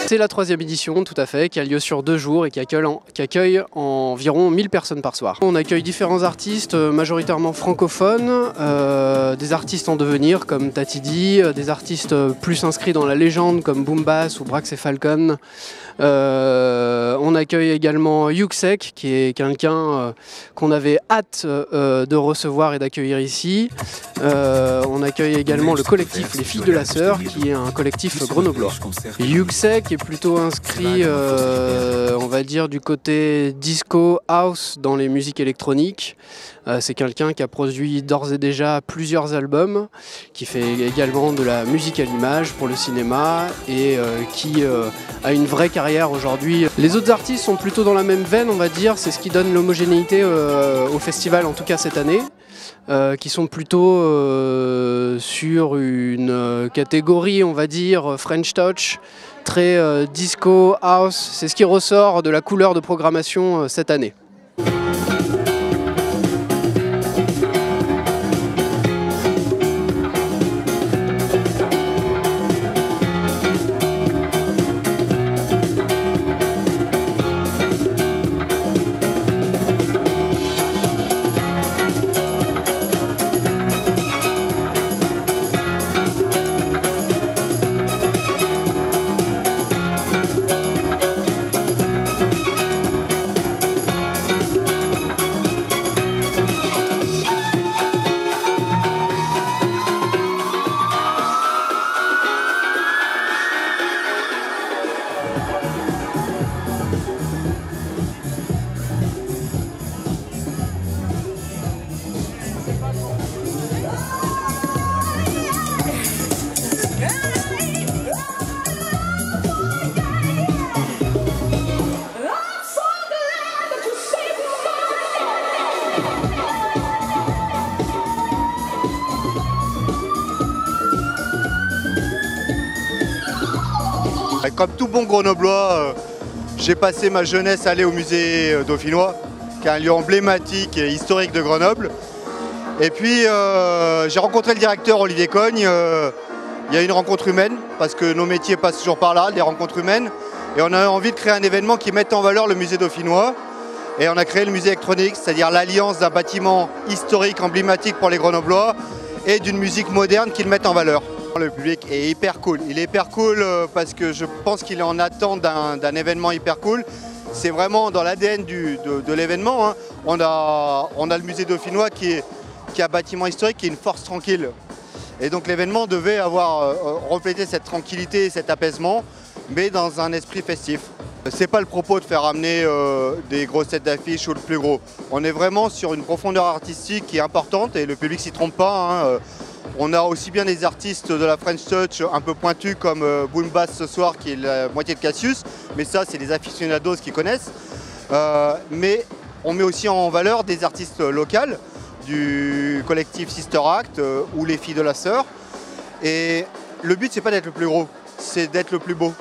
C'est la 3e édition, tout à fait, qui a lieu sur 2 jours et qui accueille environ 1000 personnes par soir. On accueille différents artistes, majoritairement francophones, des artistes en devenir comme Tatidi, des artistes plus inscrits dans la légende comme Boom Bass ou Brax et Falcon. On accueille également Yuxek, qui est quelqu'un qu'on avait hâte de recevoir et d'accueillir ici. On accueille également le collectif Les Filles de la Sœur, qui est un collectif grenoblois. Yuxek est plutôt inscrit, on va dire, du côté disco house dans les musiques électroniques. C'est quelqu'un qui a produit d'ores et déjà plusieurs albums, qui fait également de la musique à l'image pour le cinéma et qui a une vraie carrière aujourd'hui. Les autres artistes sont plutôt dans la même veine, on va dire, c'est ce qui donne l'homogénéité au festival, en tout cas cette année. Qui sont plutôt sur une catégorie, on va dire, French Touch, très disco, house. C'est ce qui ressort de la couleur de programmation cette année. Comme tout bon grenoblois, j'ai passé ma jeunesse à aller au musée dauphinois, qui est un lieu emblématique et historique de Grenoble. Et puis j'ai rencontré le directeur Olivier Cogne. Il y a une rencontre humaine, parce que nos métiers passent toujours par là, des rencontres humaines. Et on a envie de créer un événement qui mette en valeur le musée dauphinois. Et on a créé le musée électronique, c'est-à-dire l'alliance d'un bâtiment historique emblématique pour les Grenoblois et d'une musique moderne qui le mette en valeur. Le public est hyper cool. Il est hyper cool parce que je pense qu'il est en attente d'un événement hyper cool. C'est vraiment dans l'ADN de l'événement. Hein. On a le musée dauphinois qui est un bâtiment historique, qui est une force tranquille. Et donc l'événement devait avoir reflété cette tranquillité et cet apaisement, mais dans un esprit festif. C'est pas le propos de faire amener des grosses têtes d'affiche ou le plus gros. On est vraiment sur une profondeur artistique qui est importante et le public s'y trompe pas. Hein. On a aussi bien des artistes de la French Touch un peu pointus comme Boom Bass ce soir qui est la moitié de Cassius, mais ça c'est les aficionados qui connaissent. Mais on met aussi en valeur des artistes locaux du collectif Sister Act ou les Filles de la Sœur. Et le but c'est pas d'être le plus gros, c'est d'être le plus beau.